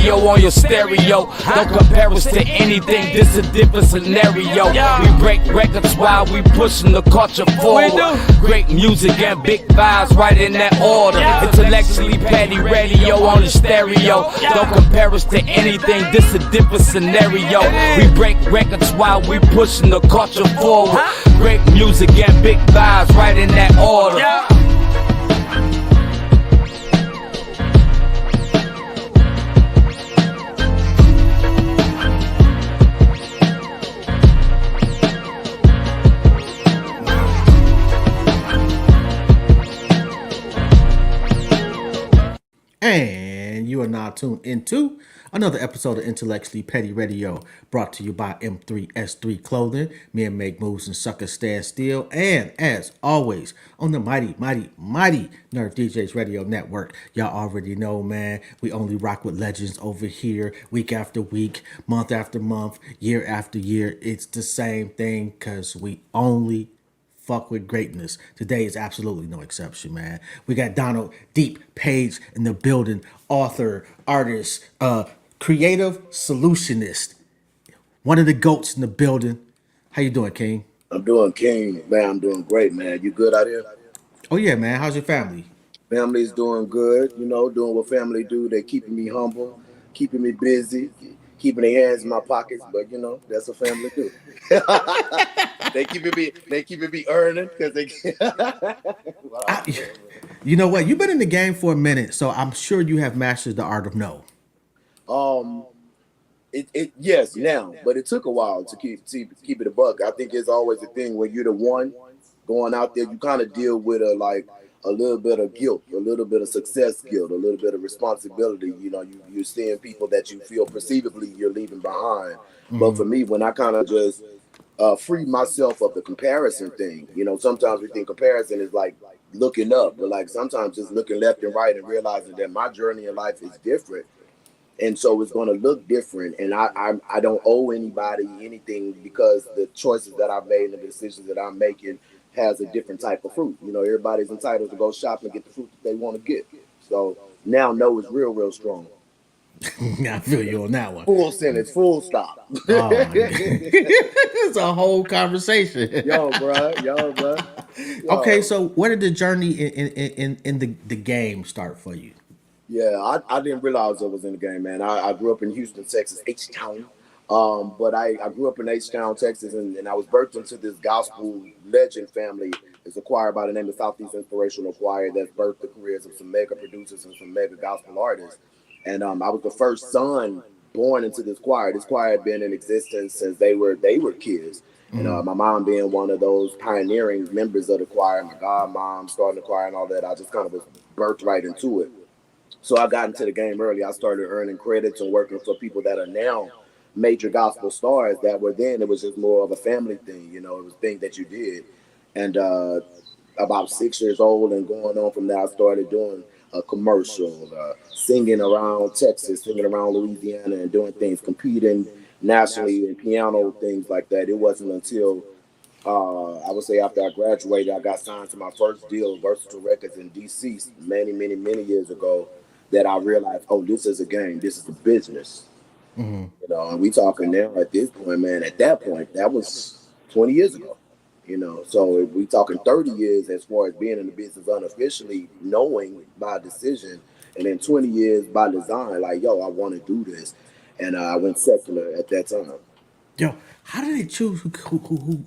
radio on your stereo. Don't compare us to anything, this a different scenario. We break records while we pushing the culture forward. Great music and big vibes right in that order. Intellectually petty radio on the stereo. Don't compare us to anything, this a different scenario. We break records while we pushing the culture forward. Great music and big vibes right in that order. And you are now tuned into another episode of Intellectually Petty Radio, brought to you by M3S3 Clothing, Men Make Moves and Suckers Stand Still, and as always, on the mighty Nerd DJs Radio Network. Y'all already know, man, we only rock with legends over here, week after week, month after month, year after year. It's the same thing, because we only fuck with greatness. Today is absolutely no exception, man. We got Donald Deep Page in the building, author, artist, creative solutionist, one of the GOATs in the building. How you doing, King? I'm doing King, man. I'm doing great, man. You good out here? Oh yeah, man. How's your family? Family's doing good, you know, doing what family do. They're keeping me humble, keeping me busy, keeping their hands in my pockets, but you know, that's what family do. They keeping me earning because they You know what? You've been in the game for a minute, so I'm sure you have mastered the art of no. Yes, now, but it took a while to keep it a buck. I think it's always a thing when you're the one going out there, you kind of deal with a little bit of guilt, a little bit of success guilt, a little bit of responsibility. You know, you're seeing people that you feel perceivably you're leaving behind. Mm-hmm. But for me, when I kind of just free myself of the comparison thing, you know, sometimes we think comparison is like looking up, but like sometimes just looking left and right and realizing that my journey in life is different. And so it's going to look different. And I don't owe anybody anything because the choices that I've made and the decisions that I'm making has a different type of fruit. You know, everybody's entitled to go shop and get the fruit that they want to get. So now no is real strong. I feel you on that one. Full sentence, full stop. It's a whole conversation. Yo, bro. Okay, so where did the journey in the game start for you? Yeah, I didn't realize I was in the game, man. I grew up in Houston, Texas, H-Town. But I grew up in H-Town, Texas, and I was birthed into this gospel legend family. It's a choir by the name of Southeast Inspirational Choir that's birthed the careers of some mega producers and some mega gospel artists. And I was the first son born into this choir. This choir had been in existence since they were kids. Mm-hmm. And my mom being one of those pioneering members of the choir, my godmom starting the choir and all that, I just kind of was birthed right into it. So I got into the game early. I started earning credits and working for people that are now major gospel stars that were then. It was just more of a family thing, you know, it was a thing that you did. And about 6 years old and going on from there, I started doing a commercial, singing around Texas, singing around Louisiana and doing things, competing nationally in piano, things like that. It wasn't until I would say after I graduated, I got signed to my first deal, Versatile Records in DC many years ago, that I realized, oh, this is a game, this is a business. Mm-hmm. You know, and we talking now at this point, man, at that point, that was 20 years ago, you know, so if we talking 30 years as far as being in the business unofficially, knowing by decision, and then 20 years by design, like, yo, I want to do this. And I went secular at that time. Yo, how do they choose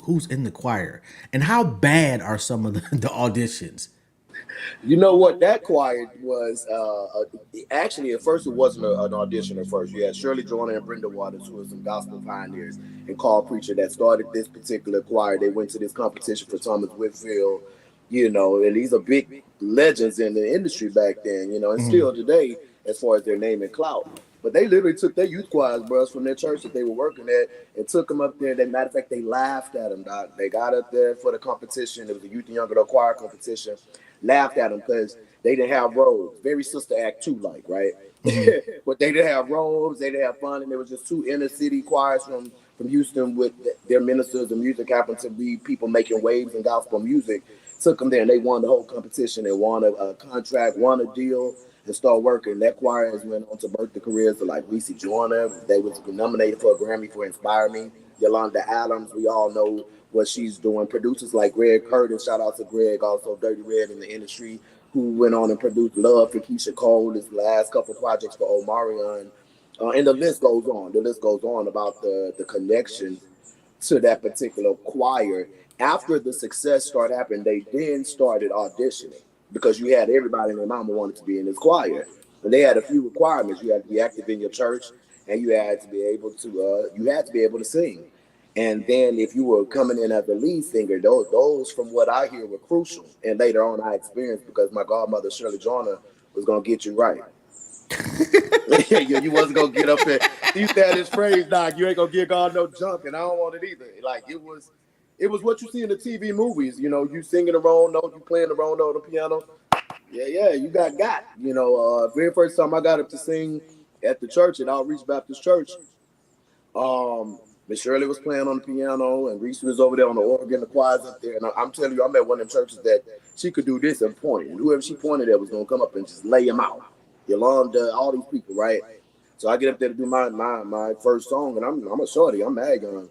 who's in the choir? And how bad are some of the auditions? You know what? That choir was actually at first it wasn't an audition at first. You had Shirley Joyner and Brenda Waters, who were some gospel pioneers, and Carl Preacher that started this particular choir. They went to this competition for Thomas Whitfield, you know, and these are big legends in the industry back then, you know, and still today as far as their name and clout. But they literally took their youth choirs, bros, from their church that they were working at and took them up there. Matter of fact, they laughed at them, Doc. They got up there for the competition. It was a youth and young adult choir competition. Laughed at them because they didn't have robes. Very Sister Act 2 like, right? Mm-hmm. But they didn't have robes. They didn't have fun. And there was just two inner city choirs from Houston with their ministers of music happened to be people making waves in gospel music. Took them there and they won the whole competition. They won a contract, won a deal. and start working. That choir has went on to birth the careers of like Reese Joyner. They was nominated for a Grammy for Inspire Me. Yolanda Adams, we all know what she's doing. Producers like Greg Curtis, shout out to Greg, also Dirty Red in the industry, who went on and produced Love for Keisha Cole, his last couple projects for Omarion. And the list goes on. The list goes on about the connection to that particular choir. After the success started happening, they then started auditioning because you had everybody and their mama wanted to be in this choir. And they had a few requirements. You had to be active in your church, and you had to be able to sing. And then if you were coming in as a lead singer, those from what I hear were crucial. And later on, I experienced because my godmother Shirley Joyner was gonna get you right. You wasn't gonna get up there. You said this phrase, Doc. You ain't gonna get God no junk, and I don't want it either. Like it was what you see in the TV movies. You know, you singing the wrong note, you playing the wrong note on the piano. Yeah, you got. Very first time I got up to sing at the church at Outreach Baptist Church, Miss Shirley was playing on the piano, and Reese was over there on the organ. The choir's up there, and I'm telling you, I'm at one of them churches that she could do this and point, and whoever she pointed at was gonna come up and just lay him out. Yolanda, all these people, right? So I get up there to do my first song, and I'm a shorty, I'm mad young.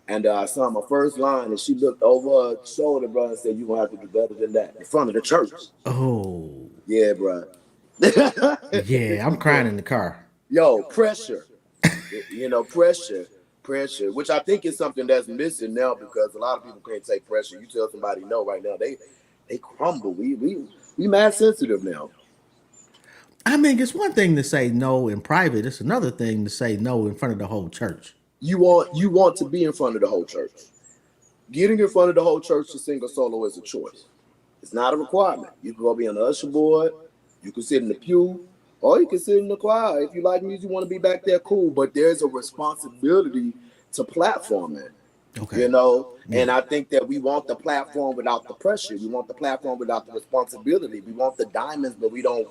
And I saw my first line, and she looked over her shoulder, bro, and said, "You gonna have to do better than that in front of the church." Oh, Yeah, bro. yeah, I'm crying in the car. Yo, pressure. Pressure, which I think is something that's missing now because a lot of people can't take pressure. You tell somebody no right now, they crumble. We mad sensitive now. I mean, it's one thing to say no in private. It's another thing to say no in front of the whole church. You want to be in front of the whole church. Getting in front of the whole church to sing a solo is a choice. It's not a requirement. You can go be on the usher board, you can sit in the pew, or you can sit in the choir. If you like music, you want to be back there, cool. But there's a responsibility to platform it. Okay. And I think that we want the platform without the pressure. We want the platform without the responsibility. We want the diamonds, but we don't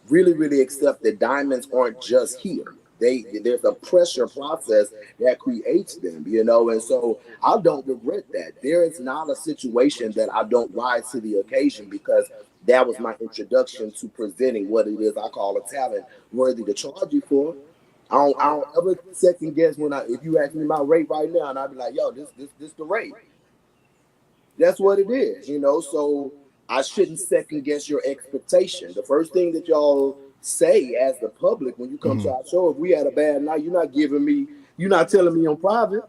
really accept that diamonds aren't just here. There's a pressure process that creates them, and so I don't regret that. There is not a situation that I don't rise to the occasion because that was my introduction to presenting what it is I call a talent worthy to charge you for. I don't ever second guess if you ask me my rate right now, and I'd be like, yo, this the rate. That's what it is, So I shouldn't second guess your expectation. The first thing that y'all say as the public when you come to our show, if we had a bad night, you're not telling me on private.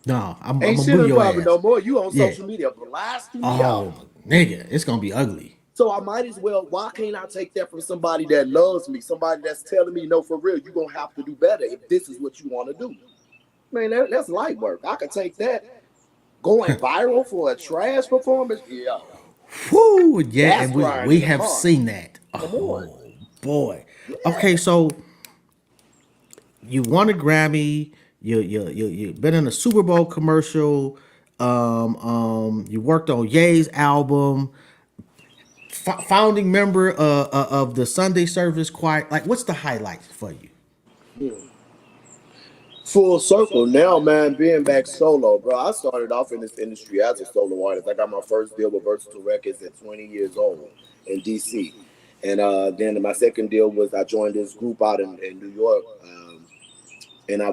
No, I'm Ain't gonna shit boo on your private ass. no more. You on Yeah. social media blasting me Oh, out. nigga, it's gonna be ugly. So I might as well, why can't I take that from somebody that loves me, somebody that's telling me, no, for real, you're going to have to do better if this is what you want to do. Man, that's light work. I could take that. Going viral for a trash performance? Yeah. Whoo, yeah, That's and crying we in the have heart. seen that. Come Oh, on. boy. Yeah. Okay, so you won a Grammy. You've been in a Super Bowl commercial. You worked on Ye's album. Founding member of the Sunday Service Choir. Like, what's the highlights for you? Full circle now, man, being back solo, bro. I started off in this industry as a solo artist. I got my first deal with Versatile Records at 20 years old in DC. And then my second deal was I joined this group out in New York. And I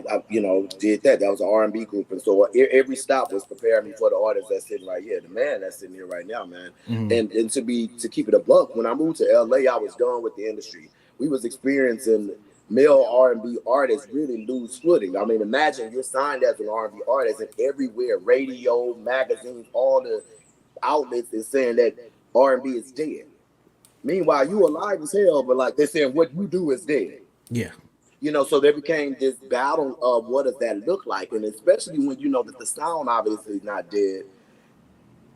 did that. That was an R&B group. And so every stop was preparing me for the artist that's sitting right here, the man that's sitting here right now, man. And to keep it a buck, when I moved to LA, I was done with the industry. We was experiencing male R&B artists really lose footing. I mean, imagine you're signed as an R&B artist and everywhere, radio, magazines, all the outlets is saying that R&B is dead. Meanwhile, you alive as hell, but like they're saying what you do is dead. Yeah. So there became this battle of what does that look like? And especially when you know that the sound obviously is not dead.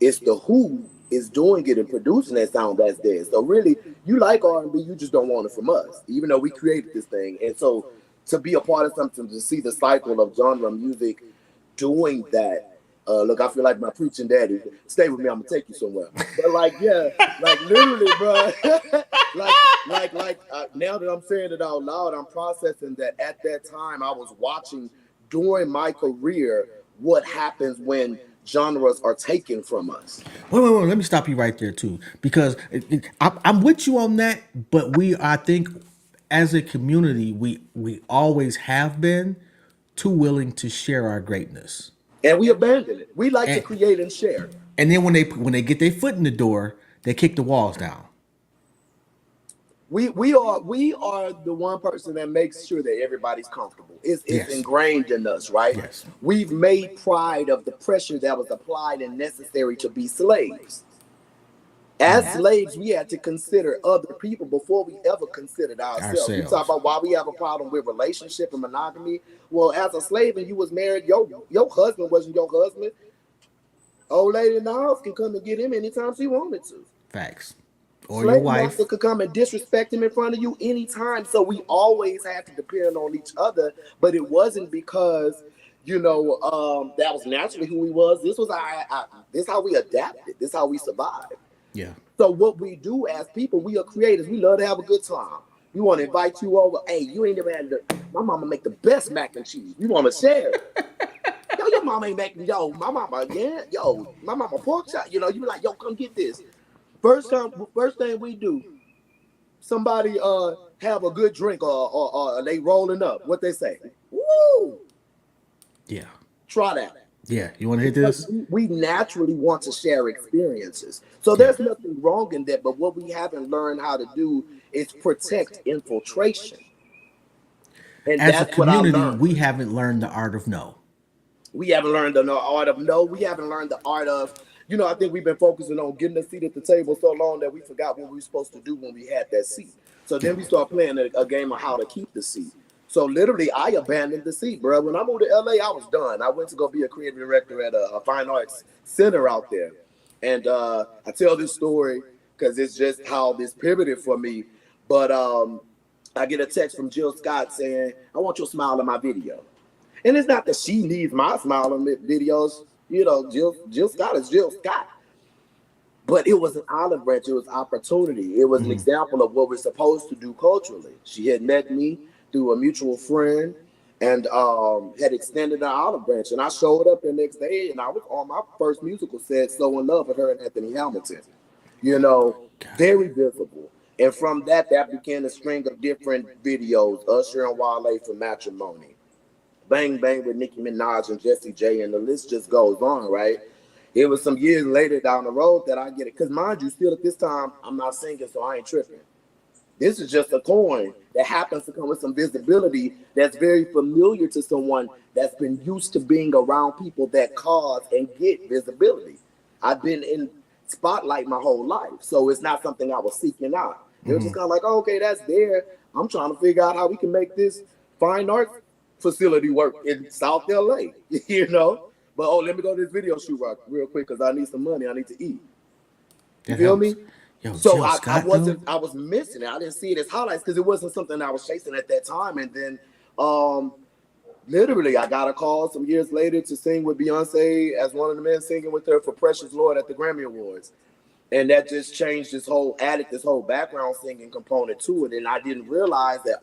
It's the who is doing it and producing that sound that's dead. So really, you like R&B, you just don't want it from us, even though we created this thing. And so to be a part of something, to see the cycle of genre music doing that, look, I feel like my preaching daddy. Stay with me, I'm gonna take you somewhere. But like, yeah, like literally, bro. Now that I'm saying it out loud, I'm processing that at that time I was watching during my career what happens when genres are taken from us. Wait. Let me stop you right there too, because I'm with you on that. But I think, as a community, we always have been too willing to share our greatness, And we abandon it. We like to and create and share. then when they get their foot in the door, they kick the walls down. We are the one person that makes sure that everybody's comfortable. It's Yes, ingrained in us, right? yes, We've made pride of the pressure that was applied and necessary to be slaves. As slaves, we had to consider other people before we ever considered ourselves. You talk ourselves. about why we have a problem with relationship and monogamy. Well, as a slave and you was married, your husband wasn't your husband. Old lady in the house can come and get him anytime she wanted to. Facts. Or your Slave wife. master could come and disrespect him in front of you anytime. So we always had to depend on each other. But it wasn't because, that was naturally who we was. This was this how we adapted. This how we survived. Yeah. So what we do as people, we are creators. We love to have a good time. We want to invite you over. Hey, you ain't never had my mama make the best mac and cheese. We want to share it. Yo, your mama ain't making, my mama, yeah, my mama pork chop. You be like, yo, come get this. First thing we do, somebody have a good drink or they rolling up. What they say? Woo! Yeah. Try that. Yeah. You want to hit this? We naturally want to share experiences. So there's nothing wrong in that, but what we haven't learned how to do is protect infiltration. And As a that's what I community, learned. we haven't learned the art of no. We haven't learned the art of no. We haven't learned the art of, I think we've been focusing on getting a seat at the table so long that we forgot what we were supposed to do when we had that seat. So then we start playing a game of how to keep the seat. So literally, I abandoned the seat, bro. When I moved to LA, I was done. I went to go be a creative director at a fine arts center out there. And I tell this story because it's just how this pivoted for me. But I get a text from Jill Scott saying, I want your smile in my video. And it's not that she needs my smile in videos. Jill Scott is Jill Scott. But it was an olive branch. It was opportunity. It was an example of what we're supposed to do culturally. She had met me through a mutual friend and had extended an olive branch. And I showed up the next day and I was on my first musical set, So in Love with her and Anthony Hamilton. Very visible. And from that began a string of different videos. Usher and Wale for Matrimony. Bang Bang with Nicki Minaj and Jessie J, and the list just goes on, right? It was some years later down the road that I get it. Because mind you, still at this time, I'm not singing, so I ain't tripping. This is just a coin that happens to come with some visibility that's very familiar to someone that's been used to being around people that cause and get visibility. I've been in spotlight my whole life, so it's not something I was seeking out. It was just kind of like, oh, okay, that's there. I'm trying to figure out how we can make this fine art facility work in South LA, But let me go to this video shoot real quick because I need some money. I need to eat. You feel me? Yo, So Scott, I was missing it. I didn't see it as highlights because it wasn't something I was chasing at that time. And then literally I got a call some years later to sing with Beyonce as one of the men singing with her for Precious Lord at the Grammy Awards. And that just changed this whole background singing component to it. And I didn't realize that,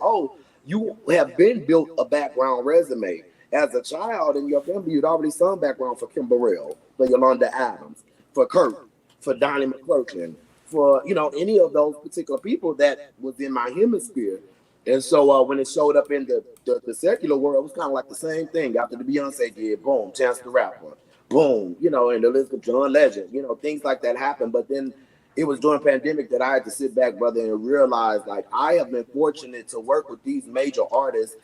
you have been built a background resume. As a child in your family, you'd already sung background for Kim Burrell, for Yolanda Adams, for Kurt, for Donnie McClurkin, for, any of those particular people that was in my hemisphere. And so when it showed up in the secular world, it was kind of like the same thing. After the Beyonce did, boom, Chance the Rapper, boom, and the list of John Legend, things like that happened. But then it was during pandemic that I had to sit back, brother, and realize, like, I have been fortunate to work with these major artists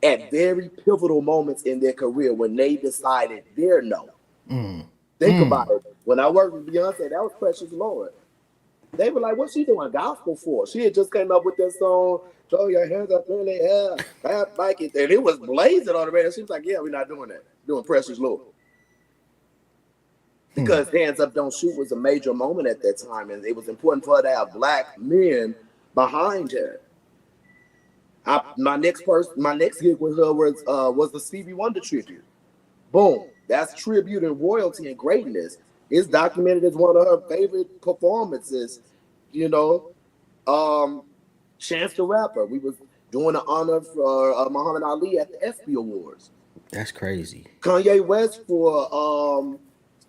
at very pivotal moments in their career when they decided their no. Think about it. When I worked with Beyonce, that was Precious Lord. They were like, what's she doing gospel for? She had just came up with that song, throw your hands up in the air, clap like it. And it was blazing on the radio. She was like, yeah, we're not doing that. Doing Precious Lord. Because Hands Up Don't Shoot was a major moment at that time, and it was important for her to have black men behind her. My next gig with her was the Stevie Wonder tribute. Boom, that's tribute and royalty and greatness. It's documented as one of her favorite performances. Chance the Rapper. We was doing an honor for Muhammad Ali at the ESPY Awards. That's crazy. Kanye West for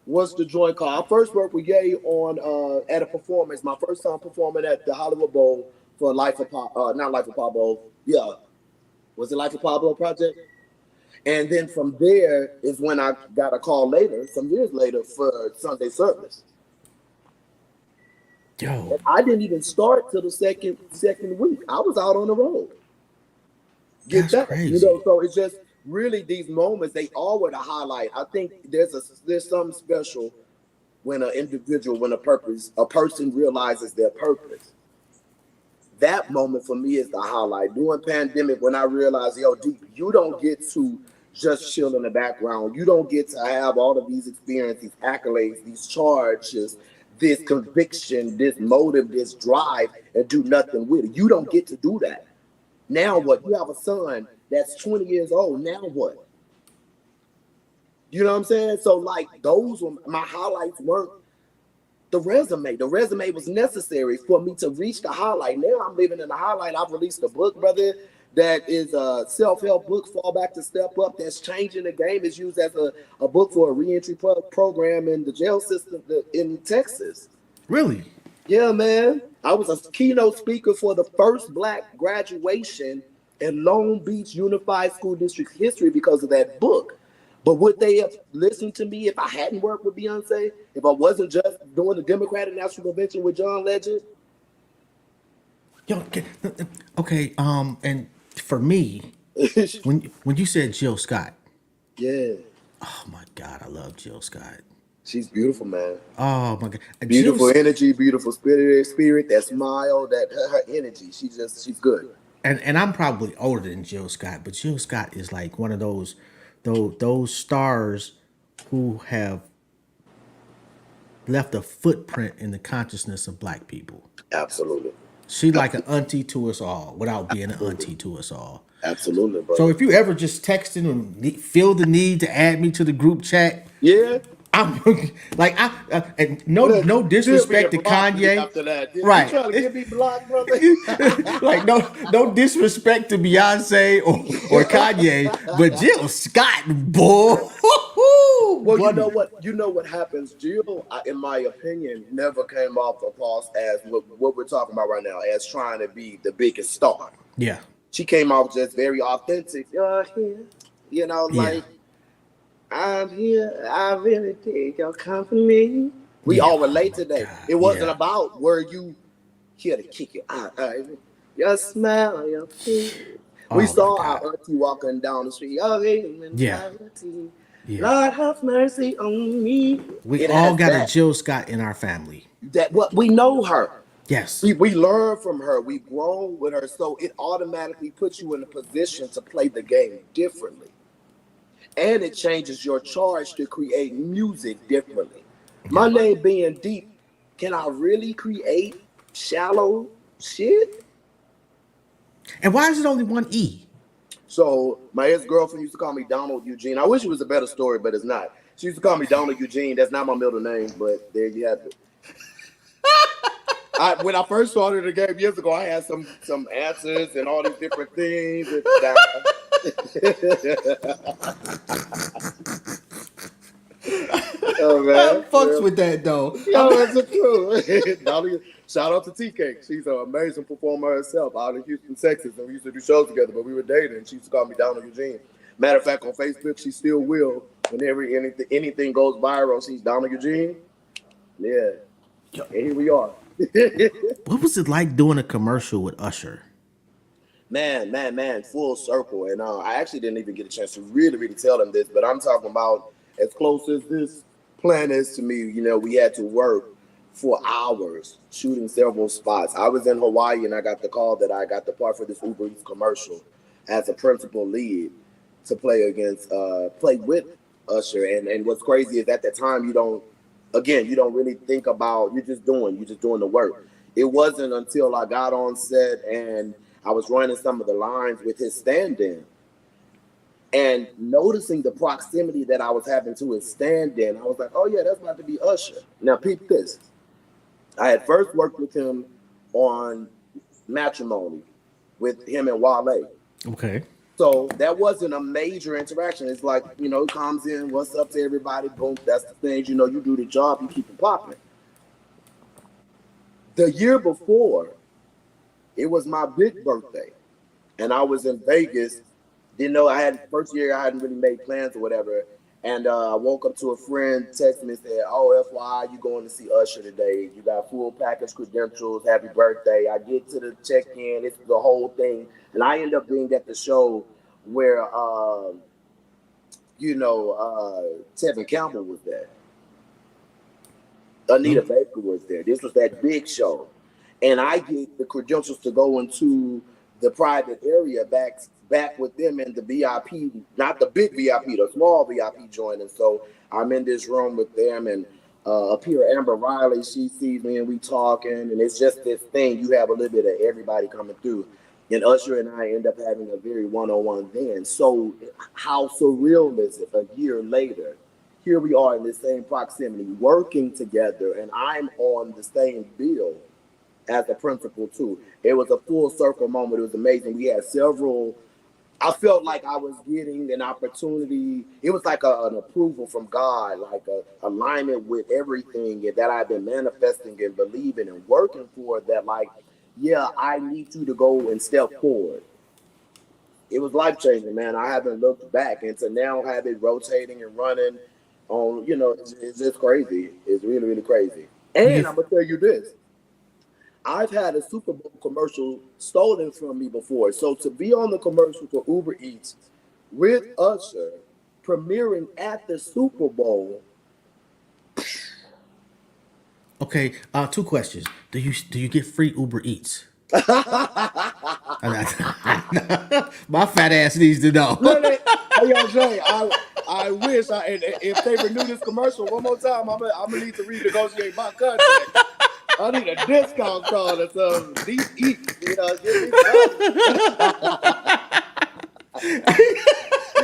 what's the joint called? I first worked with Ye on at a performance. My first time performing at the Hollywood Bowl for Life of not Life of Pablo. Yeah, was it Life of Pablo project? And then from there is when I got a call later, some years later, for Sunday service. Yo, And I didn't even start till the second week. I was out on the road. Get that's that, you know. crazy. So it's just really these moments. They all were the highlight. I think there's something special when an individual, when a person realizes their purpose. That moment for me is the highlight. During pandemic, when I realized, yo, dude, you don't get to just chill in the background. You don't get to have all of these experiences, these accolades, these charges, this conviction, this motive, this drive, and do nothing with it. You don't get to do that. Now what? You have a son that's 20 years old. Now what? You know what I'm saying? So like those were my highlights weren't the resume. The resume was necessary for me to reach the highlight. Now I'm living in the highlight. I've released a book, brother, that is a self-help book, Fall Back to Step Up, that's changing the game. It's used as a book for a reentry program in the jail system in Texas. Really? Yeah, man. I was a keynote speaker for the first black graduation in Long Beach Unified School District history because of that book. But would they have listened to me if I hadn't worked with Beyonce? If I wasn't just doing the Democratic National Convention with John Legend? Yo, okay. And for me, when you said Jill Scott, Yeah. oh my God, I love Jill Scott. She's beautiful, man. Oh my God, Beautiful energy, beautiful spirit, that smile, that her energy. She's good. and I'm probably older than Jill Scott, but Jill Scott is like one of those stars who have left a footprint in the consciousness of black people. Absolutely. She like an auntie to us all without being an auntie to us all. Absolutely, So brother. if you ever just texting and feel the need to add me to the group chat, Yeah. I'm like and no Still being disrespect to blocked me Kanye, after that. You right? trying to get me blocked, brother? Like no disrespect to Beyonce or Kanye, but Jill Scott, boy, Well, you know buddy. what? You know what happens. Jill, in my opinion, never came off across as what we're talking about right now, as trying to be the biggest star. Yeah, She came off just very authentic. You're here, you know, yeah, like I'm here. I really take your company. We yeah. all Oh relate my to that. God, It wasn't yeah. about where you here to kick your eye. Your smile, your face. We Oh my saw God, our auntie walking down the street. Your yeah, mentality. yeah. Lord have mercy on me. We It all has got a that. Jill Scott in our family. That what we know her. Yes. We learn from her. We've grown with her. So it automatically puts you in a position to play the game differently. And it changes your charge to create music differently. My Yeah. name being deep, can I really create shallow shit? And why is it only one E? So my ex-girlfriend used to call me Donald Eugene. I wish it was a better story, but it's not. She used to call me Donald Eugene. That's not my middle name, but there you have it. When I first started the game years ago, I had some answers and all these different things. Oh I man, fucks with that though. yo, that's the truth. Dolly, shout out to TK. She's an amazing performer herself out in Houston, Texas, and we used to do shows together. But we were dating, and she used to call me Donald Eugene. Matter of fact, on Facebook, she still will. Whenever anything goes viral, she's Donald Eugene. Yeah, and here we are. What was it like doing a commercial with Usher? Man, full circle. And I actually didn't even get a chance to really tell them this, but I'm talking about as close as this plan is to me. You know, we had to work for hours shooting several spots. I was in Hawaii and I got the call that I got the part for this Uber Eats commercial as a principal lead to play with Usher. And what's crazy is at that time you don't really think about you're just doing the work. It wasn't until I got on set and I was running some of the lines with his stand-in and noticing the proximity that I was having to his stand-in. I was like, oh yeah, that's about to be Usher. Now peep this. I had first worked with him on Matrimony with him and Wale. Okay. So that wasn't a major interaction. It's like, it comes in, what's up to everybody, boom, that's the thing. You do the job, you keep it popping. The year before, it was my big birthday, and I was in Vegas. Didn't know I had first year I hadn't really made plans or whatever. And I woke up to a friend texting me and said, "Oh, FYI, you going to see Usher today? You got full package credentials. Happy birthday!" I get to the check in. It's the whole thing, and I end up being at the show where Tevin Campbell was there. Anita Baker was there. This was that big show, and I get the credentials to go into the private area back with them in the VIP, not the big VIP, the small VIP joint. And so I'm in this room with them, and up here Amber Riley, she sees me and we talking, and it's just this thing. You have a little bit of everybody coming through, and Usher and I end up having a very one-on-one then. So how surreal is it? A year later, here we are in the same proximity, working together, and I'm on the same bill as the principal too. It was a full circle moment. It was amazing. We had several. I felt like I was getting an opportunity. It was like an approval from God, like a alignment with everything that I've been manifesting and believing and working for. That like, yeah, I need you to go and step forward. It was life changing, man. I haven't looked back, and to now have it rotating and running on, it's just crazy. It's really, really crazy. And I'm gonna tell you this. I've had a Super Bowl commercial stolen from me before. So to be on the commercial for Uber Eats with Usher premiering at the Super Bowl. Okay, two questions. Do you get free Uber Eats? My fat ass needs to know. Hey, yo, Jay, I wish if they renew this commercial one more time, I'm gonna need to renegotiate my contract. I need a discount code or something. These eats, get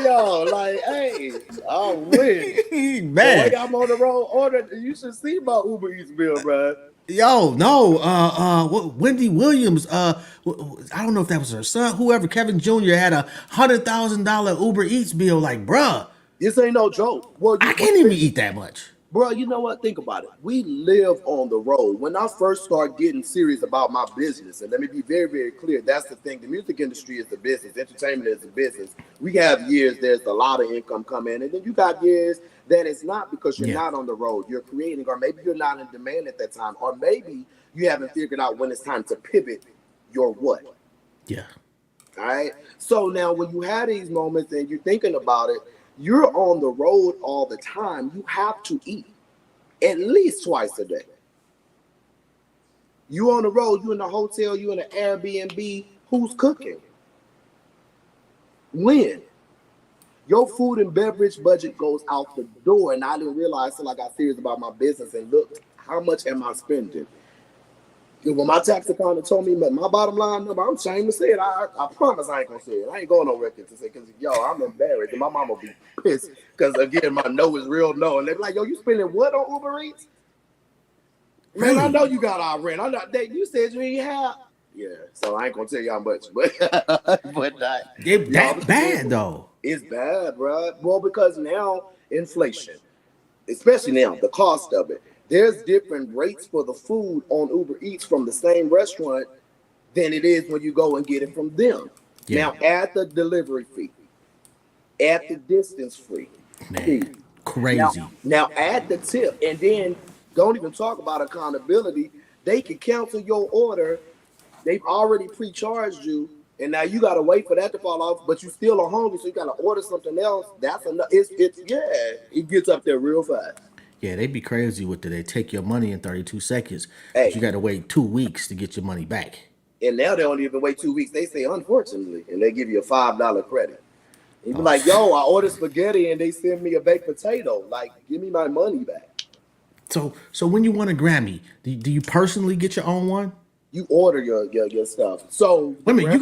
Yo, like, hey, I wish. Man, the way I'm on the road order, you should see my Uber Eats bill, bro. Yo, no, Wendy Williams, I don't know if that was her son, whoever, Kevin Jr. had $100,000 Uber Eats bill. Like, bruh, this ain't no joke. Well, I can't even eat that much. Bro, you know what? Think about it. We live on the road. When I first started getting serious about my business, and let me be very, very clear, that's the thing. The music industry is the business. Entertainment is the business. We have years there's a lot of income coming, and then you got years that it's not because you're not on the road. You're creating, or maybe you're not in demand at that time, or maybe you haven't figured out when it's time to pivot your what. Yeah. All right? So now when you have these moments and you're thinking about it, you're on the road all the time. You have to eat at least twice a day. You on the road, you in the hotel, you in an Airbnb. Who's cooking? When? Your food and beverage budget goes out the door. And I didn't realize till I got serious about my business and looked, how much am I spending? When my tax accountant told me my bottom line number, I'm ashamed to say it. I promise I ain't gonna say it. I ain't going no record to say, because I'm embarrassed, and my mama will be pissed because again my no is real no, and they be like, yo, you spending what on Uber Eats? Man, I know you got our rent. I know that you said you ain't have. Yeah, so I ain't gonna tell you how much, but That bad though. It's bad, bro. Well, because now inflation, especially now the cost of it. There's different rates for the food on Uber Eats from the same restaurant than it is when you go and get it from them. Yeah. Now, add the delivery fee, add the distance fee. Man, crazy. Now, add the tip, and then don't even talk about accountability. They can cancel your order. They've already pre-charged you, and now you got to wait for that to fall off, but you still are hungry, so you got to order something else. That's enough. It gets up there real fast. Yeah, they be crazy with it. They take your money in 32 seconds. But you got to wait 2 weeks to get your money back. And now they don't even wait 2 weeks. They say, unfortunately, and they give you a $5 credit. You be like, yo, I ordered spaghetti and they send me a baked potato. Like, give me my money back. So when you want a Grammy, do you personally get your own one? You order your stuff. So wait a minute,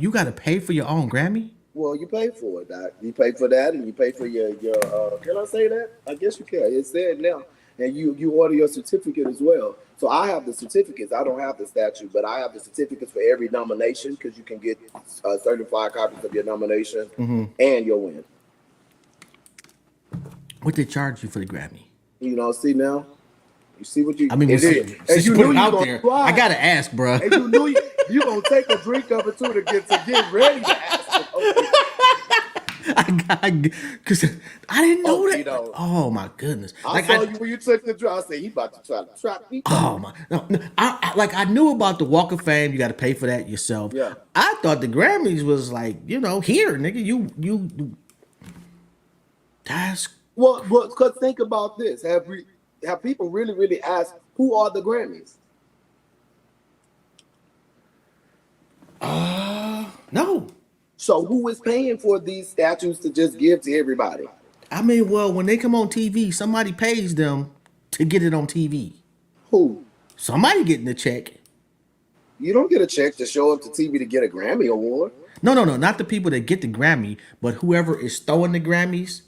you got to pay for your own Grammy? Well, you pay for it, Doc. You pay for that, and you pay for your. Can I say that? I guess you can. It's said now. and you order your certificate as well. So I have the certificates. I don't have the statue, but I have the certificates for every nomination because you can get certified copies of your nomination and your win. What they charge you for the Grammy? You know, see now, you see what you. I mean, and since you knew put it you out gonna there, try. I gotta ask, bro. And you knew you gonna take a drink of it too to get ready to ask. Because I didn't know that. You know, Oh my goodness! I saw you when you took the drink. I said he about to try to trap me. Oh my! No, I knew about the Walk of Fame. You got to pay for that yourself. Yeah. I thought the Grammys was like, here, nigga, you. That's Well, because think about this: have people really asked who are the Grammys? no. So who is paying for these statues to just give to everybody? I mean, well, when they come on TV, somebody pays them to get it on TV. Who? Somebody getting the check. You don't get a check to show up to TV to get a Grammy award. No, not the people that get the Grammy, but whoever is throwing the Grammys.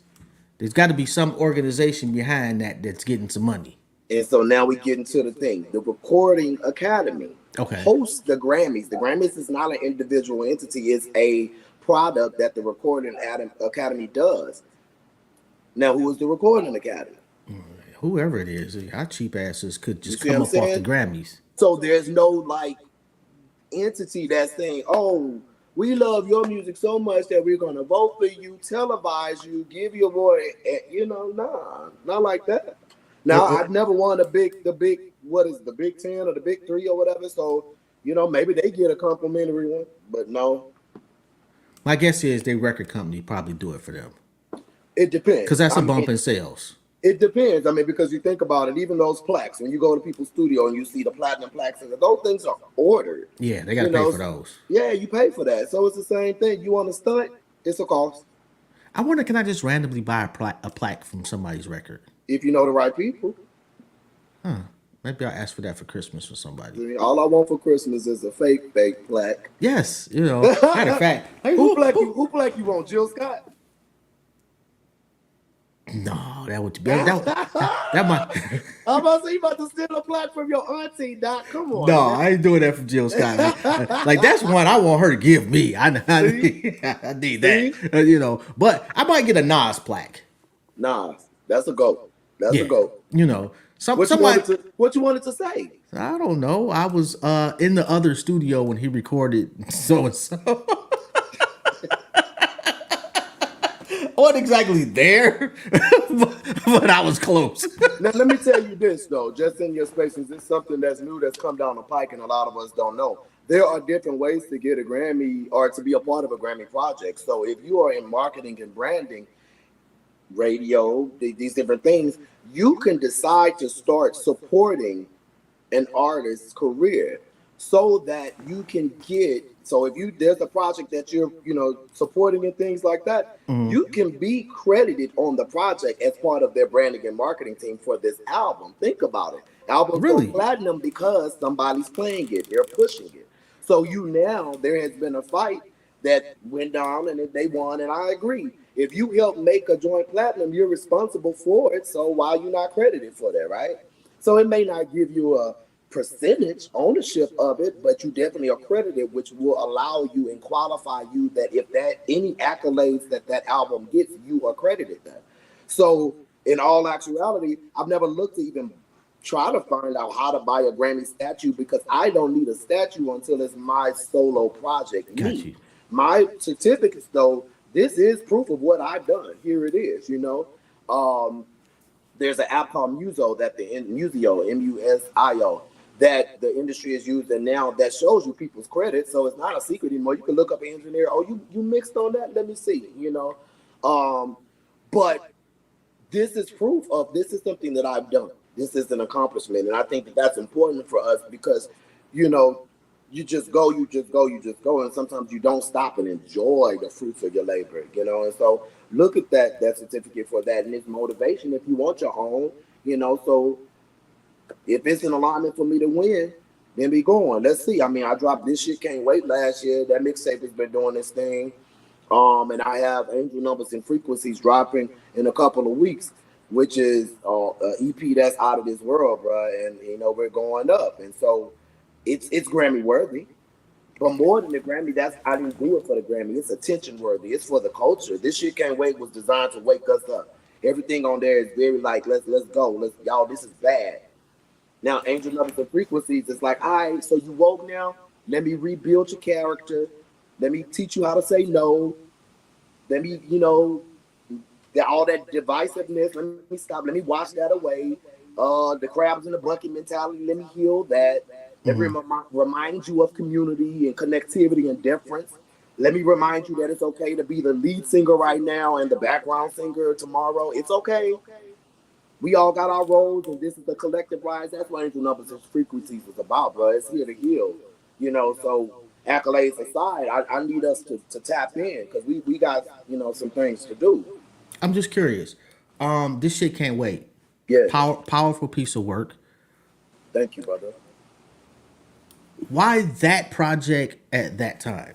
There's got to be some organization behind that's getting some money. And so now we get into the thing. The Recording Academy hosts the Grammys. The Grammys is not an individual entity. It's a product that the Recording Academy does. Now, who is the Recording Academy? Whoever it is, our cheap asses could just come up off the Grammys. So there's no like entity that's saying, oh, we love your music so much that we're going to vote for you, televise you, give you a award. Nah, not like that. Now, I've never won the big, what is it, the Big 10 or the Big 3 or whatever. So, maybe they get a complimentary one, but no. My guess is their record company probably do it for them. It depends. Because that's a bump in sales. It depends. I mean, because you think about it, even those plaques, when you go to people's studio and you see the platinum plaques, those things are ordered. Yeah, they got to pay for those. Yeah, you pay for that. So it's the same thing. You want to stunt, it's a cost. I wonder, can I just randomly buy a plaque from somebody's record? If you know the right people. Huh. Maybe I'll ask for that for Christmas for somebody. All I want for Christmas is a fake plaque. Yes, matter of fact. Who plaque you want, Jill Scott? No, that would be that might. I'm about to say you about to steal a plaque from your auntie, Doc. Come on. No, I ain't doing that from Jill Scott. Like that's one I want her to give me. I need that. But I might get a Nas plaque. Nas, that's a goat. That's a goat. What you wanted to say? I don't know. I was in the other studio when he recorded so and so. I wasn't exactly there, but I was close. Now, let me tell you this, though, just in your spaces, it's something that's new that's come down the pike and a lot of us don't know. There are different ways to get a Grammy or to be a part of a Grammy project. So if you are in marketing and branding, radio, these different things, you can decide to start supporting an artist's career so that you can get. So if there's a project that you're, supporting and things like that, you can be credited on the project as part of their branding and marketing team for this album. Think about it. Album go platinum because somebody's playing it. They're pushing it. So there has been a fight that went down and they won. And I agree. If you help make a joint platinum, you're responsible for it. So why are you not credited for that, right? So it may not give you a percentage ownership of it, but you definitely are credited, which will allow you and qualify you that if any accolades that album gets, you are credited that. So in all actuality, I've never looked to even try to find out how to buy a Grammy statue because I don't need a statue until it's my solo project. My certificates, though, this is proof of what I've done. Here it is, There's an app called Musio Musio, M-U-S-I-O, that the industry is using now that shows you people's credit. So it's not a secret anymore. You can look up an engineer. Oh, you mixed on that? Let me see, But this is proof of this is something that I've done. This is an accomplishment. And I think that's important for us because, you just go. And sometimes you don't stop and enjoy the fruits of your labor, And so look at that certificate for that. And it's motivation if you want your own, So if it's an alignment for me to win, then be going. Let's see. I mean, I dropped This Shit Can't Wait last year. That mixtape has been doing this thing. And I have Angel Numbers and Frequencies dropping in a couple of weeks. which is a EP that's out of this world, bro. And you know we're going up, and so it's Grammy worthy. But more than the Grammy, that's I didn't do it for the Grammy. It's attention worthy. It's for the culture. This shit can't wait was designed to wake us up. Everything on there is very like let's go. Let's y'all. This is bad. Now, angel numbers and frequencies. It's like, all right, so you woke now. Let me rebuild your character. Let me teach you how to say no. Let me, all that divisiveness. Let me stop. Let me wash that away. The crabs in the bucket mentality. Let me heal that. Let me remind you of community and connectivity and deference. Let me remind you that it's okay to be the lead singer right now and the background singer tomorrow. It's okay. We all got our roles, and this is the collective rise. That's what angel numbers and frequencies is about, bro. It's here to heal. So accolades aside, I need us to tap in because we got some things to do. I'm just curious. This shit can't wait. Yeah, Powerful piece of work. thank you, brother. Why that project at that time?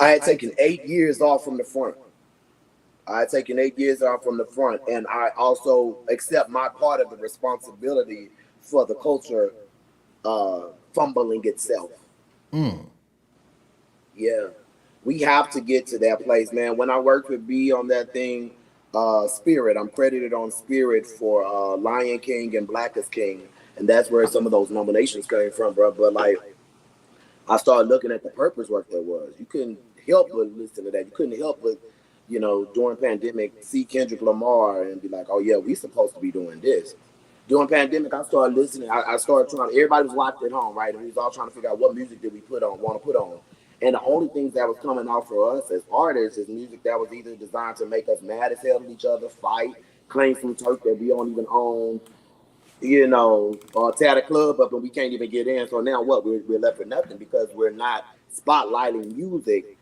I had taken 8 years off from the front. I had taken 8 years off from the front, and I also accept my part of the responsibility for the culture fumbling itself. Yeah, we have to get to that place, man. When I worked with B on that thing, Spirit, I'm credited on Spirit for Lion King and Black is King, and that's where some of those nominations came from, bro. But like, I started looking at the purpose work there was. You couldn't help but listen to that. You couldn't help but, during pandemic, see Kendrick Lamar and be like, oh yeah, we supposed to be doing this. During pandemic, I started listening. I started trying. Everybody was locked at home, right? And we was all trying to figure out what music did we want to put on. And the only things that was coming out for us as artists is music that was either designed to make us mad as hell at each other, fight, claim some turf that we don't even own, tear the club up and we can't even get in. So now what? We're left with nothing because we're not spotlighting music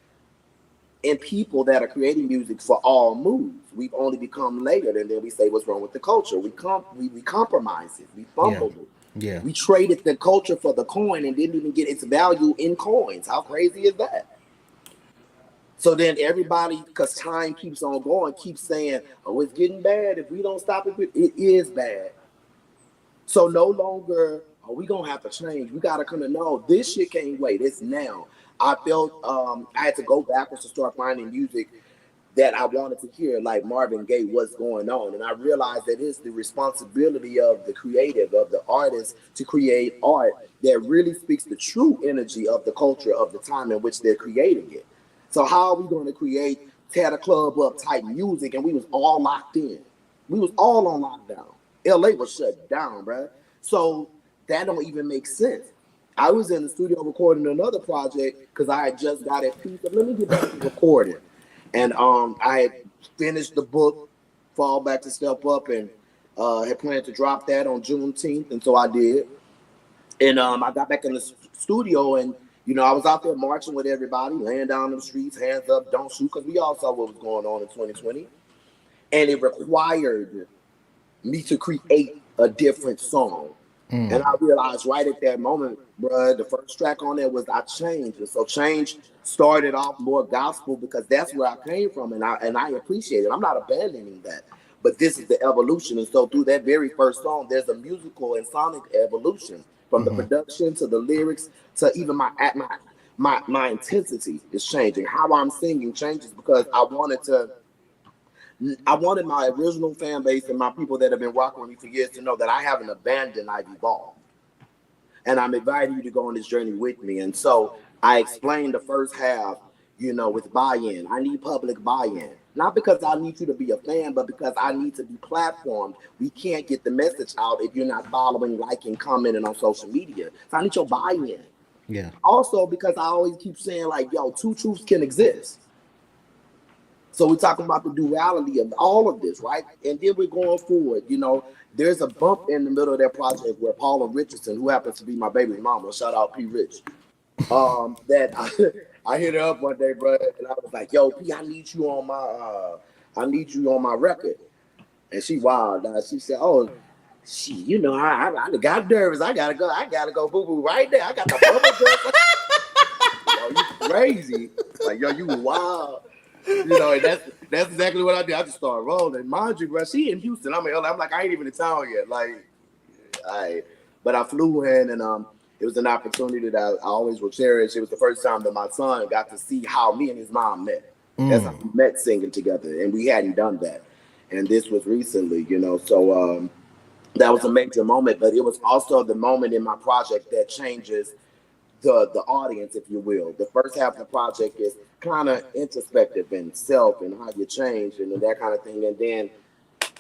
and people that are creating music for all moods. We've only become layered, and then we say, what's wrong with the culture? We compromise it. We fumbled it. Yeah. We traded the culture for the coin and didn't even get its value in coins. How crazy is that? So then everybody, because time keeps on going, keeps saying, oh, it's getting bad. If we don't stop it, it is bad. So no longer are we going to have to change. We got to come to know this shit can't wait. It's now. I felt I had to go backwards to start finding music that I wanted to hear, like Marvin Gaye, what's going on. And I realized that it's the responsibility of the creative, of the artist, to create art that really speaks the true energy of the culture of the time in which they're creating it. So how are we going to create tear the club up type music and we was all locked in? We was all on lockdown. LA was shut down, bro. So that don't even make sense. I was in the studio recording another project because I had just got a piece of, let me get back to recording. And I had finished the book, Fall Back to Step Up, and had planned to drop that on Juneteenth, and so I did. And I got back in the studio, and I was out there marching with everybody, laying down in the streets, hands up, don't shoot, because we all saw what was going on in 2020. And it required me to create a different song. And I realized right at that moment, bro, the first track on there was I Changed. And so Change started off more gospel because that's where I came from, and I appreciate it. I'm not abandoning that. But this is the evolution. And so through that very first song, there's a musical and sonic evolution from the production to the lyrics to even my intensity is changing. How I'm singing changes because I wanted my original fan base and my people that have been rocking with me for years to know that I haven't abandoned, I've evolved. And I'm inviting you to go on this journey with me. And so I explained the first half, with buy-in. I need public buy-in. Not because I need you to be a fan, but because I need to be platformed. We can't get the message out if you're not following, liking, commenting on social media. So I need your buy-in. Yeah. Also, because I always keep saying, two truths can exist. So we're talking about the duality of all of this, right? And then we're going forward. There's a bump in the middle of that project where Paula Richardson, who happens to be my baby mama, shout out P. Rich, that I hit her up one day, bro, and I was like, "Yo, P, I need you on my record." And she wild. She said, "Oh, I got nervous. I gotta go boo boo right there. I got the bubble dress." Yo, you crazy? Like, yo, you wild. You know, and that's exactly what I did. I just started rolling. Mind you, bro, she in Houston. I'm in LA. I'm like, I ain't even in town yet. Like, but I flew in, and it was an opportunity that I always will cherish. It was the first time that my son got to see how me and his mom met. That's how we met singing together, and we hadn't done that. And this was recently, you know. So that was a major moment, but it was also the moment in my project that changes the audience, if you will. The first half of the project is kind of introspective and self and how you change and that kind of thing, and then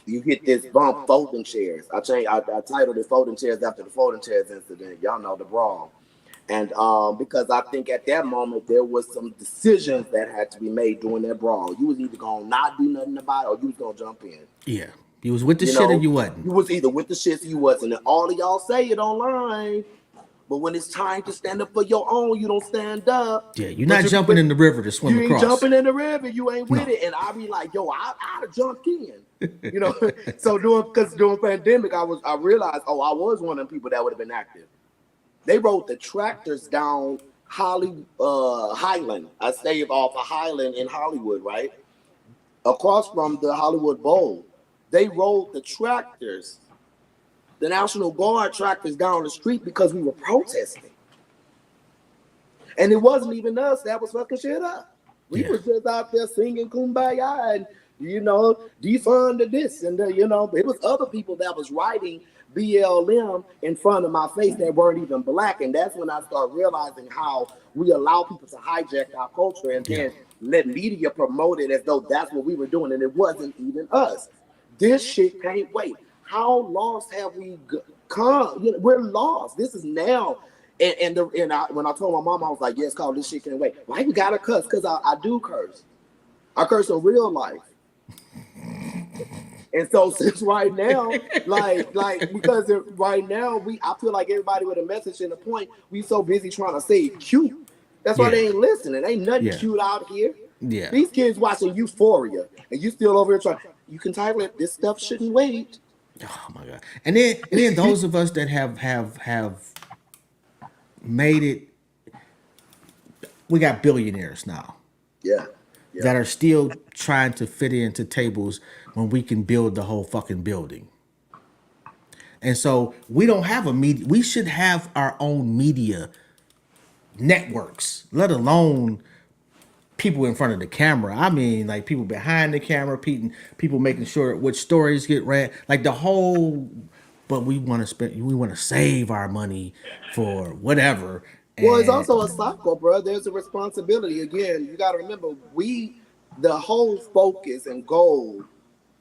you hit this bump, folding chairs. I titled it "Folding Chairs" after the folding chairs incident. Y'all know, the brawl. And because I think at that moment there was some decisions that had to be made during that brawl. You was either gonna not do nothing about it, or you was gonna jump in. Yeah. You was with the You shit or know, you wasn't. you was either with the shits or you wasn't. And all of y'all say it online, but when it's time to stand up for your own, you don't stand up. Yeah, you're not jumping in the river to swim You ain't across. jumping in the river. You ain't with No. it. And I be like, yo, I'd have jumped in. You know, so during pandemic, I realized, oh, I was one of them people that would have been active. They rode the tractors down Highland. I stayed off of Highland in Hollywood, right? Across from the Hollywood Bowl. They rode the tractors, the National Guard tractors down the street because we were protesting. And it wasn't even us that was fucking shit up. We was just out there singing Kumbaya and, you know, defund the this and the, you know, it was other people that was writing BLM in front of my face that weren't even black. And that's when I started realizing how we allow people to hijack our culture and then let media promote it as though that's what we were doing. And it wasn't even us. This shit can't wait. How lost have we come? You know, we're lost. This is now. When I told my mom, I was like, yes, call this shit can't wait. Why you gotta cuss? Because I do curse. I curse in real life. And so since right now, because right now I feel like everybody with a message and a point, we so busy trying to say it cute. That's why they ain't listening. Ain't nothing cute out here. Yeah. These kids watching Euphoria, and you still over here trying. You can title it, "This Stuff Shouldn't Wait." Oh my god. And then those of us that have made it, we got billionaires now Yeah. that are still trying to fit into tables when we can build the whole fucking building. And so we don't have a media. We should have our own media networks, let alone people in front of the camera. I mean, like people behind the camera, people making sure which stories get read, like the whole. But we want to save our money for whatever. Well, it's And also a cycle, bro. There's a responsibility. Again, you got to remember, the whole focus and goal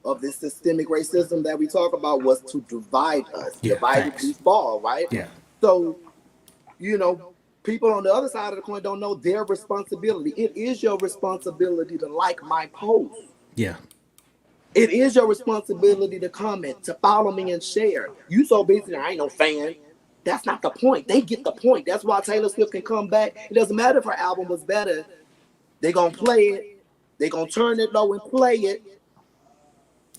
of this systemic racism that we talk about was to divide us. Yeah, Divided facts. we fall, right? Yeah. So, you know, people on the other side of the coin don't know their responsibility. It is your responsibility to like my post. Yeah. It is your responsibility to comment, to follow me and share. You so busy, I ain't no fan. That's not the point. They get the point. That's why Taylor Swift can come back. It doesn't matter if her album was better. They're going to play it. They're going to turn it low and play it.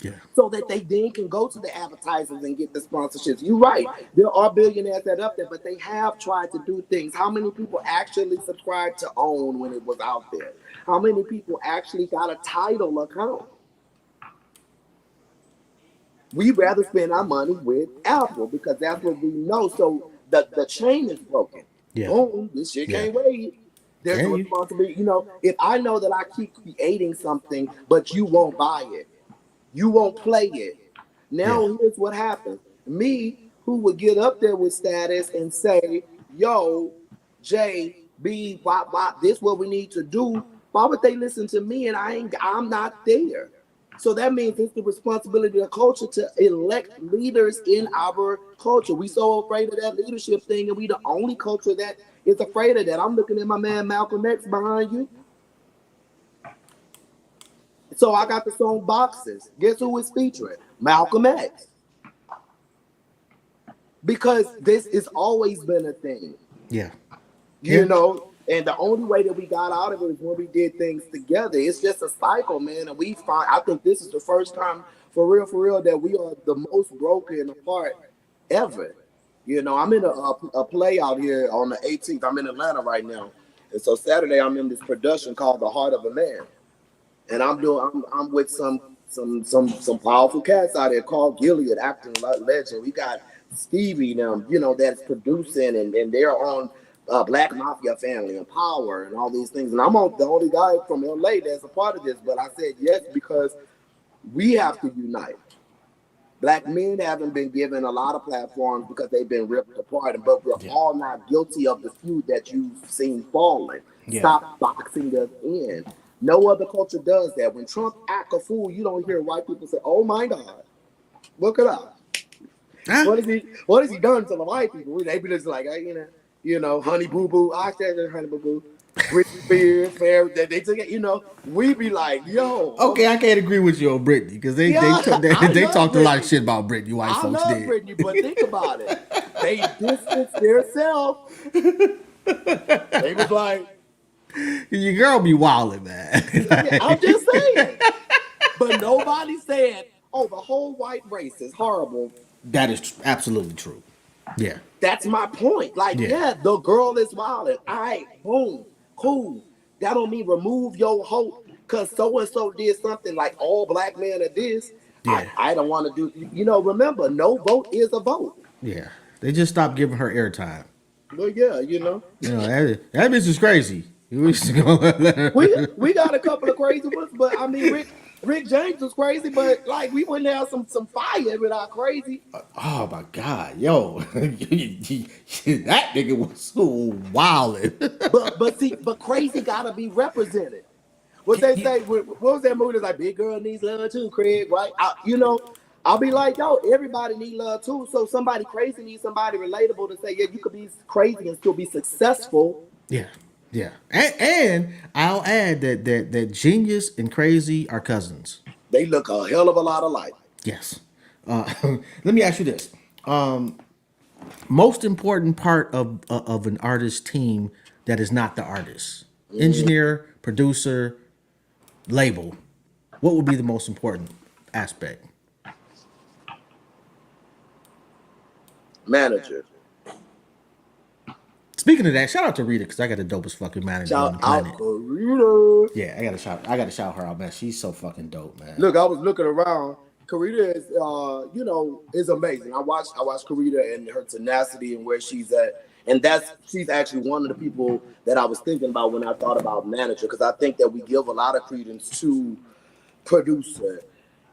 Yeah. So that they then can go to the advertisers and get the sponsorships. You're right. There are billionaires that are up there, but they have tried to do things. How many people actually subscribed to OWN when it was out there? How many people actually got a Tidal account? We'd rather spend our money with Apple because that's what we know. So the chain is broken. Yeah. Boom, this shit can't wait. There's a responsibility. You know, if I know that I keep creating something, but you won't buy it, you won't play it. Now here's what happens. Me, who would get up there with status and say, yo, J, B, bop, this what we need to do. Why would they listen to me and I'm not there? So that means it's the responsibility of the culture to elect leaders in our culture. We so afraid of that leadership thing, and we the only culture that is afraid of that. I'm looking at my man Malcolm X behind you. So I got the song Boxes. Guess who is featuring? Malcolm X. Because this has always been a thing. Yeah. You know, and the only way that we got out of it is when we did things together. It's just a cycle, man. And I think this is the first time for real, that we are the most broken apart ever. You know, I'm in a play out here on the 18th. I'm in Atlanta right now. And so Saturday I'm in this production called The Heart of a Man. and I'm with some powerful cats out there. Carl Gilead, acting legend. We got Stevie, them, that's producing, and they're on Black Mafia Family and Power and all these things. And the only guy from LA that's a part of this. But I said yes because we have to unite. Black men haven't been given a lot of platforms because they've been ripped apart, but we're all not guilty of the few that you've seen falling. Yeah. Stop boxing us in. No other culture does that. When Trump act a fool, you don't hear white people say, "Oh my God, look it up." Huh? What has he done to the white people? They be just like, hey, Honey Boo Boo. I said Honey Boo Boo. Britney Spears, fair. They took it. We be like, yo. Okay, I can't agree with you on Britney because they talked a lot of shit about Britney. White I folks love did. Britney, but think about it. They distance themselves. They was like, Your girl be wilding, man. I'm just saying. But nobody said, oh, the whole white race is horrible. That is absolutely true. Yeah. That's my point. Like, Yeah. yeah, the girl is wilding. All right, boom, cool. That don't mean remove your hope because so and so did something like all black men are this. Yeah. I don't want to do. Remember, no vote is a vote. Yeah. They just stopped giving her airtime. But yeah, That bitch is crazy. We used to go let her. we got a couple of crazy ones, but I mean Rick James was crazy, but like we wouldn't have some fire without crazy. Oh my God, yo, that nigga was so wild. But crazy gotta be represented. What they say? What was that movie? That's like Big Girl Needs Love Too, Craig. Right? I'll be like, yo, everybody need love too. So somebody crazy needs somebody relatable to say, yeah, you could be crazy and still be successful. Yeah, yeah, and I'll add that genius and crazy are cousins. They look a hell of a lot alike. Yes. Let me ask you this: most important part of an artist team that is not the artist, engineer, producer, label. What would be the most important aspect? Manager. Speaking of that, shout out to Rita because I got the dopest fucking manager on the Shout planet. out to Rita. Yeah, I gotta shout her out, man. She's so fucking dope, man. Look, I was looking around. Karita is, is amazing. I watched Karita and her tenacity and where she's at, and she's actually one of the people that I was thinking about when I thought about manager because I think that we give a lot of credence to producer.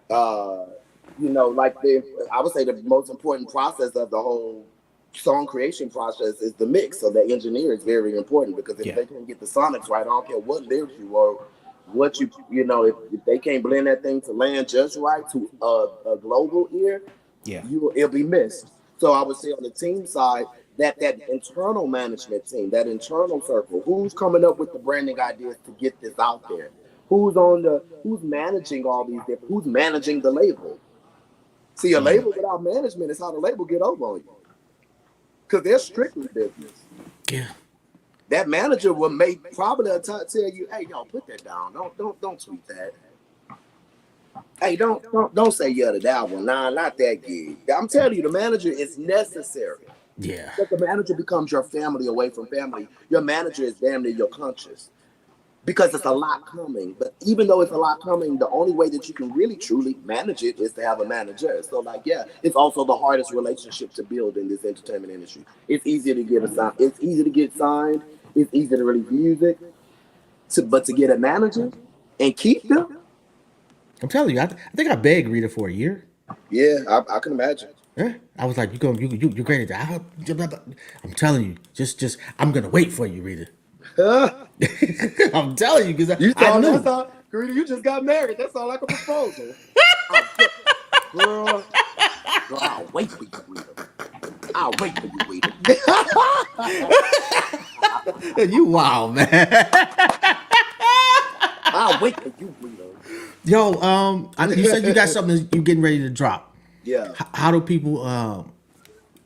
I would say the most important process of the whole song creation process is the mix. So the engineer is very important because if they can't get the sonics right, I don't care what lyrics you wrote. What if they can't blend that thing to land just right to a global ear, it'll be missed. So I would say on the team side, that internal management team, that internal circle, who's coming up with the branding ideas to get this out there? Who's managing all these different? Who's managing the label? See, a label without management is how the label get over on you, because they're strictly business. Yeah. That manager will probably tell you, "Hey, yo, put that down. Don't tweet that. Hey, don't say yeah to that one. Nah, not that gig." I'm telling you, the manager is necessary. Yeah. But the manager becomes your family away from family. Your manager is damn near your conscience because it's a lot coming. But even though it's a lot coming, the only way that you can really truly manage it is to have a manager. So, it's also the hardest relationship to build in this entertainment industry. It's easier to get It's easy to get signed. It's easy to release music, but to get a manager and keep them. I'm telling you, I think I begged Rita for a year. Yeah, I can imagine. Yeah. I was like, you're great at that. I'm telling you, just I'm gonna wait for you, Rita. I'm telling you because I knew. Rita, you just got married. That sounds like a proposal. Girl, I'll wait for you, Rita. I'll wait for you, Rita. You wild, man. I'll wait for you, Rita. Yo, you said you got something you getting ready to drop. Yeah. How do people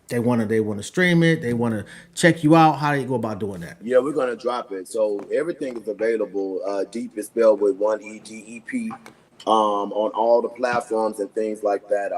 they wanna stream it, they wanna check you out? How do you go about doing that? Yeah, we're gonna drop it. So everything is available. Deep is spelled with one EDEP on all the platforms and things like that.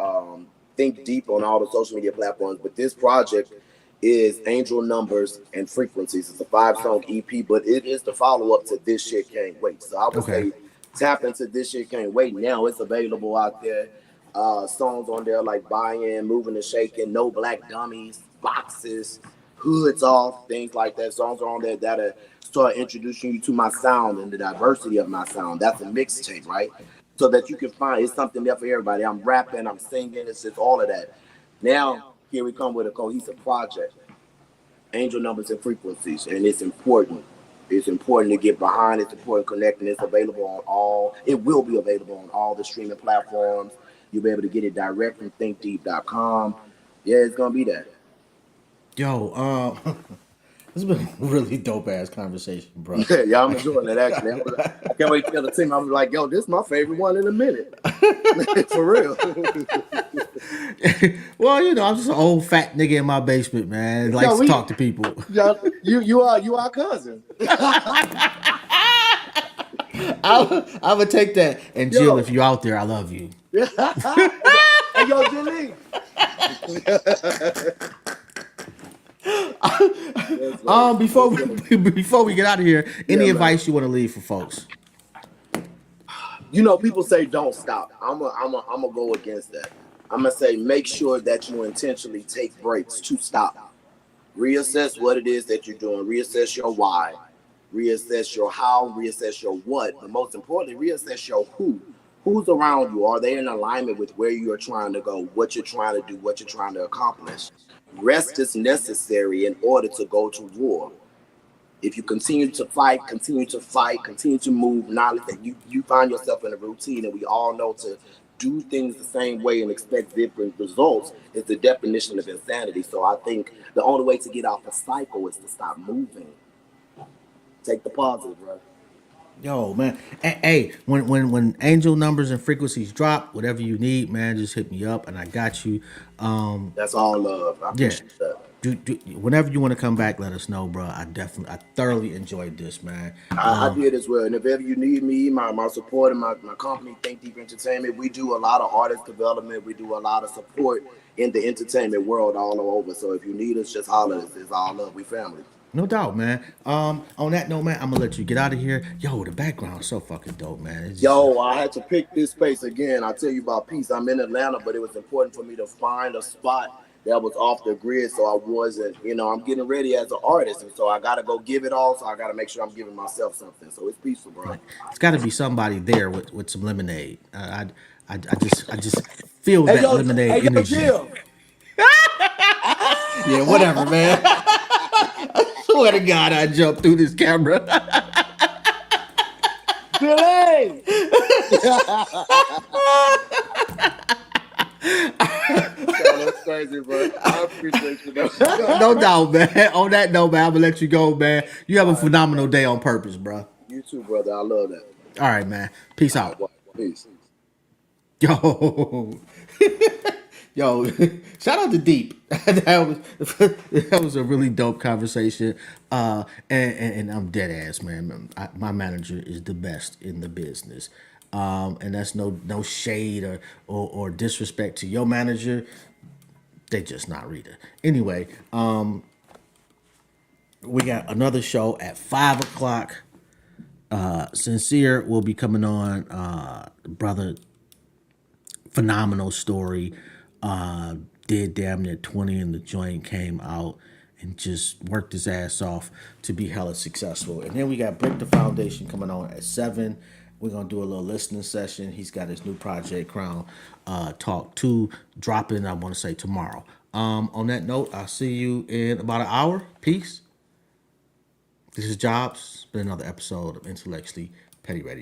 Think Deep on all the social media platforms. But this project is Angel Numbers and Frequencies. It's a 5-song EP, but it is the follow-up to This Shit Can't Wait. So I would say Tap into this shit. Can't wait. Now it's available out there. Songs on there like Buy-In, Moving and Shaking, No Black Dummies, Boxes, Hoods Off, things like that. Songs are on there that'll start introducing you to my sound and the diversity of my sound. That's a mixtape, right? So that you can find it's something there for everybody. I'm rapping, I'm singing, it's just all of that. Now, here we come with a cohesive project. Angel numbers and frequencies, and it's important. It's important to get behind. It's important connecting. It's available on all. It will be available on all the streaming platforms. You'll be able to get it direct from thinkdeep.com. Yeah, it's gonna be there. Yo, this has been a really dope ass conversation, bro. Yeah, I'm enjoying it actually. I can't wait to tell the team. I'm like, yo, this is my favorite one in a minute. For real. Well, you know, I'm just an old fat nigga in my basement, man. Likes to talk to people. You are cousin. I would take that. And Jill, Yo. if you out there, I love you. Hey, yo, Jilly. Before we get out of here, any Yeah, advice you want to leave for folks? You know, people say don't stop. I'm a go against that. I'm gonna say make sure that you intentionally take breaks to stop. Reassess what it is that you're doing. Reassess your why. Reassess your how. Reassess your what. But most importantly, reassess your who. Who's around you? Are they in alignment with where you are trying to go? What you're trying to do? What you're trying to accomplish? Rest is necessary in order to go to war. If you continue to fight, continue to move, knowledge that you find yourself in a routine, and we all know to do things the same way and expect different results is the definition of insanity. So I think the only way to get off the cycle is to stop moving. Take the positive, bro. Yo, man. Hey, when angel numbers and frequencies drop, whatever you need, man, just hit me up and I got you. That's all love. I Yeah. appreciate that. Whenever you want to come back, let us know, bro. I thoroughly enjoyed this, man. I did as well. And if ever you need me, my support and my company, Think Deep Entertainment, we do a lot of artist development. We do a lot of support in the entertainment world all over. So if you need us, just holler. It's all love. We family. No doubt, man. On that note, man, I'm gonna let you get out of here. Yo, the background is so fucking dope, man. It's just, Yo, I had to pick this space again. I tell you about peace. I'm in Atlanta, but it was important for me to find a spot that was off the grid, so I wasn't, I'm getting ready as an artist, and so I gotta go give it all. So I gotta make sure I'm giving myself something. So it's peaceful, bro. it's got to be somebody there with some lemonade. I just feel that lemonade hey, yo, energy. Jill. Yeah, whatever, man. I swear to God, I jumped through this camera. Delay. That's crazy, bro. I appreciate you, though. No doubt, man. On that note, man, I'm gonna let you go, man. You have a phenomenal day on purpose, bro. You too, brother. I love that. All right, man. Peace out. Peace. Yo. Yo, shout out to Deep. that was a really dope conversation. And I'm dead ass, man. My manager is the best in the business. And that's no shade or disrespect to your manager. They just not Rita. Anyway, we got another show at 5:00. Sincere will be coming on. Brother, phenomenal story. Did damn near 20 in the joint, came out and just worked his ass off to be hella successful. And then we got Break the Foundation coming on at 7. We're gonna do a little listening session. He's got his new project, Crown Talk 2, dropping, I want to say, tomorrow. On that note, I'll see you in about an hour. Peace. This is Jobs. It's been another episode of Intellectually Petty Radio.